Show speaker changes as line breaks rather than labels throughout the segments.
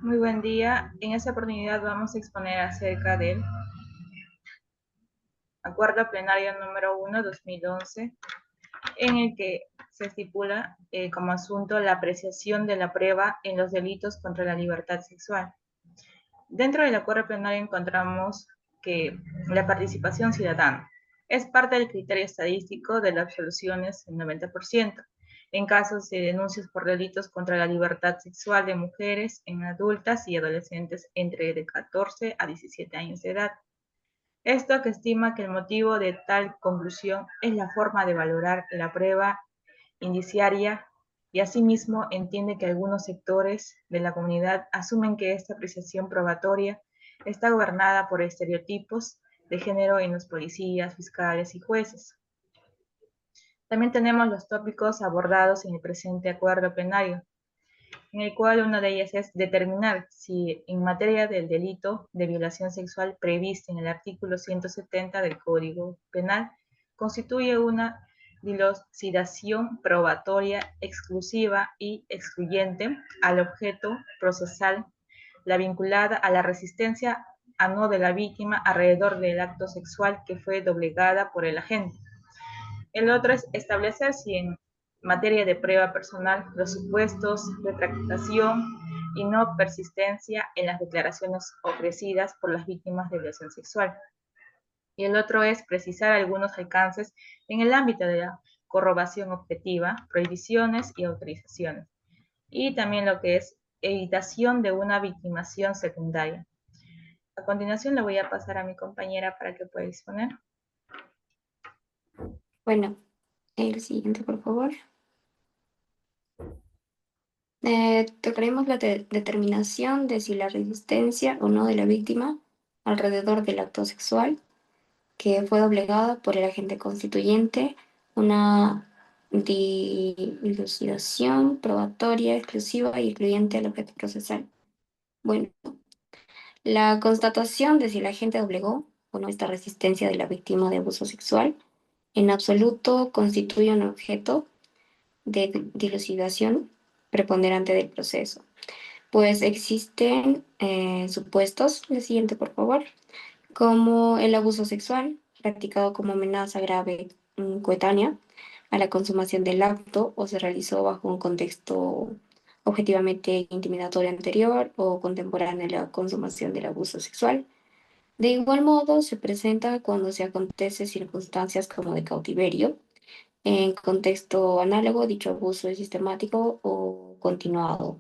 Muy buen día. En esta oportunidad vamos a exponer acerca del Acuerdo Plenario número 1/2011, en el que se estipula como asunto la apreciación de la prueba en los delitos contra la libertad sexual. Dentro del Acuerdo Plenario encontramos que la participación ciudadana es parte del criterio estadístico de las absoluciones en 90%, en casos de denuncias por delitos contra la libertad sexual de mujeres en adultas y adolescentes entre de 14 a 17 años de edad. Esto que estima que el motivo de tal conclusión es la forma de valorar la prueba indiciaria y asimismo entiende que algunos sectores de la comunidad asumen que esta apreciación probatoria está gobernada por estereotipos de género en los policías, fiscales y jueces. También tenemos los tópicos abordados en el presente acuerdo plenario, en el cual una de ellas es determinar si en materia del delito de violación sexual previsto en el artículo 170 del Código Penal constituye una dilucidación probatoria exclusiva y excluyente al objeto procesal, la vinculada a la resistencia a no de la víctima alrededor del acto sexual que fue doblegada por el agente. El otro es establecer si en materia de prueba personal los supuestos de retractación y no persistencia en las declaraciones ofrecidas por las víctimas de violación sexual. Y el otro es precisar algunos alcances en el ámbito de la corroboración objetiva, prohibiciones y autorizaciones. Y también lo que es evitación de una victimación secundaria. A continuación le voy a pasar a mi compañera para que pueda exponer.
Bueno, el siguiente, por favor. Tocaremos la determinación de si la resistencia o no de la víctima alrededor del acto sexual que fue obligada por el agente constituyente, una dilucidación probatoria exclusiva y excluyente al objeto procesal. Bueno, la constatación de si el agente obligó o no esta resistencia de la víctima de abuso sexual en absoluto constituye un objeto de dilucidación preponderante del proceso, pues existen supuestos, el siguiente por favor, como el abuso sexual practicado como amenaza grave coetánea a la consumación del acto o se realizó bajo un contexto objetivamente intimidatorio anterior o contemporáneo a la consumación del abuso sexual. De igual modo, se presenta cuando se acontece circunstancias como de cautiverio. En contexto análogo, dicho abuso es sistemático o continuado.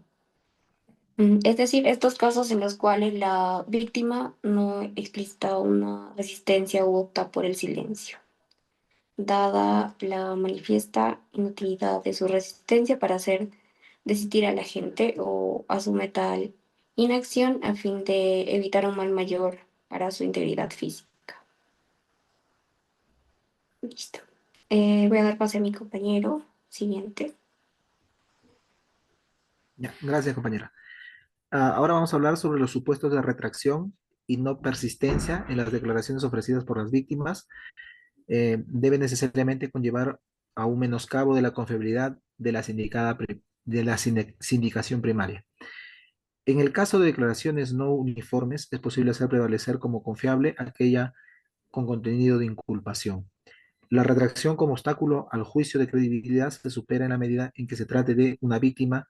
Es decir, estos casos en los cuales la víctima no explicita una resistencia u opta por el silencio, dada la manifiesta inutilidad de su resistencia para hacer desistir a la gente o asume tal inacción a fin de evitar un mal mayor para su integridad física. Listo. Voy a dar pase a mi compañero. Siguiente.
Ya, gracias, compañera. Ahora vamos a hablar sobre los supuestos de retracción y no persistencia en las declaraciones ofrecidas por las víctimas. Debe necesariamente conllevar a un menoscabo de la confiabilidad de la sindicación primaria. En el caso de declaraciones no uniformes, es posible hacer prevalecer como confiable aquella con contenido de inculpación. La retracción como obstáculo al juicio de credibilidad se supera en la medida en que se trate de una víctima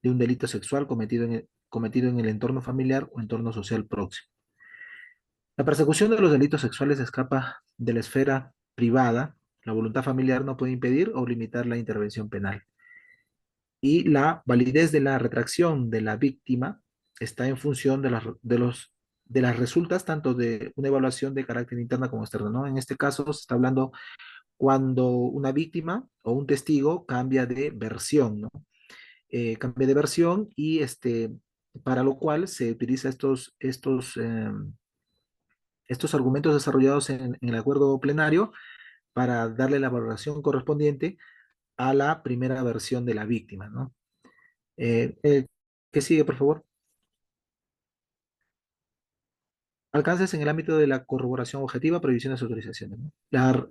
de un delito sexual cometido en el entorno familiar o entorno social próximo. La persecución de los delitos sexuales escapa de la esfera privada. La voluntad familiar no puede impedir o limitar la intervención penal. Y la validez de la retracción de la víctima está en función de las resultas tanto de una evaluación de carácter interna como externa, ¿no? En este caso se está hablando cuando una víctima o un testigo cambia de versión, ¿no? Cambia de versión y para lo cual se utiliza estos argumentos desarrollados en el acuerdo plenario para darle la valoración correspondiente a la primera versión de la víctima, ¿no? ¿Qué sigue, por favor? Alcances en el ámbito de la corroboración objetiva, prohibiciones y autorizaciones, ¿no?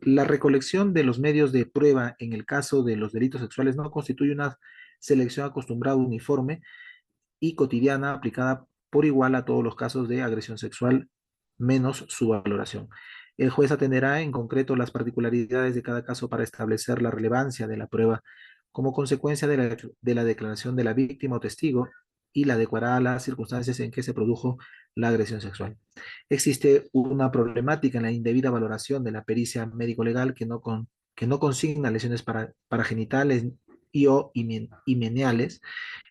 La recolección de los medios de prueba en el caso de los delitos sexuales no constituye una selección acostumbrada uniforme y cotidiana aplicada por igual a todos los casos de agresión sexual, menos su valoración. El juez atenderá en concreto las particularidades de cada caso para establecer la relevancia de la prueba como consecuencia de la declaración de la víctima o testigo y la adecuará a las circunstancias en que se produjo la agresión sexual. Existe una problemática en la indebida valoración de la pericia médico-legal que no consigna lesiones para genitales y o meniales.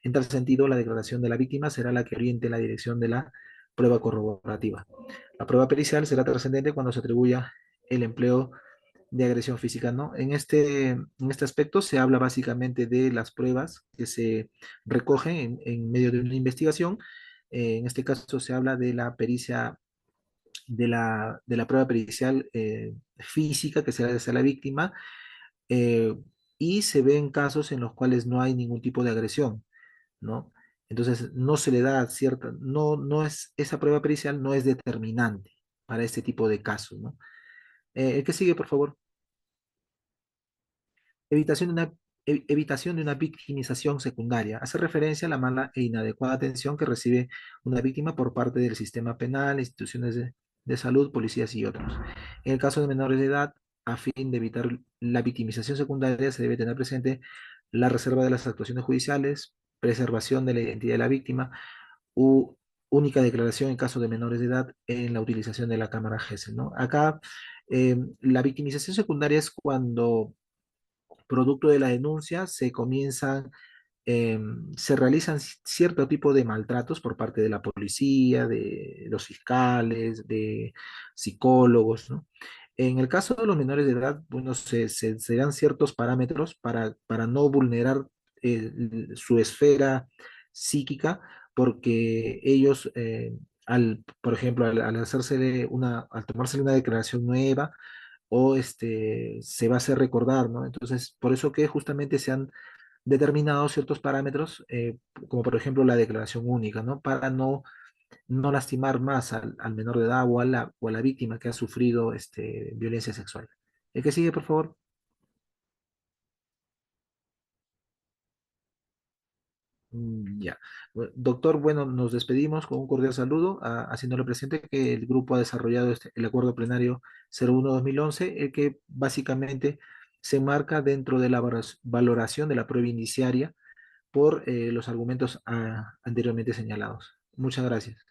En tal sentido, la declaración de la víctima será la que oriente la dirección de la prueba corroborativa. La prueba pericial será trascendente cuando se atribuya el empleo de agresión física, ¿no? En este aspecto se habla básicamente de las pruebas que se recogen en medio de una investigación. En este caso se habla de la pericia, de la prueba pericial física que se le hace a la víctima, eh, y se ven casos en los cuales no hay ningún tipo de agresión, ¿no? Entonces no se le da cierta, no es, esa prueba pericial no es determinante para este tipo de casos, ¿no? El que sigue, por favor. Evitación de evitación de una victimización secundaria. Hace referencia a la mala e inadecuada atención que recibe una víctima por parte del sistema penal, instituciones de salud, policías y otros. En el caso de menores de edad, a fin de evitar la victimización secundaria, se debe tener presente la reserva de las actuaciones judiciales, preservación de la identidad de la víctima, u única declaración en caso de menores de edad en la utilización de la cámara GESEL, ¿no? Acá, la victimización secundaria es cuando producto de la denuncia se realizan cierto tipo de maltratos por parte de la policía, de los fiscales, de psicólogos, ¿no? En el caso de los menores de edad, bueno, se dan ciertos parámetros para no vulnerar su esfera psíquica, porque ellos, por ejemplo, al tomársele una declaración nueva, o se va a hacer recordar, ¿no? Entonces, por eso que justamente se han determinado ciertos parámetros, como por ejemplo la declaración única, ¿no? Para no lastimar más al menor de edad o a la víctima que ha sufrido violencia sexual. El que sigue, por favor. Ya. Doctor, bueno, nos despedimos con un cordial saludo, haciéndole presente que el grupo ha desarrollado el acuerdo plenario 01-2011, el que básicamente se enmarca dentro de la valoración de la prueba indiciaria por los argumentos anteriormente señalados. Muchas gracias.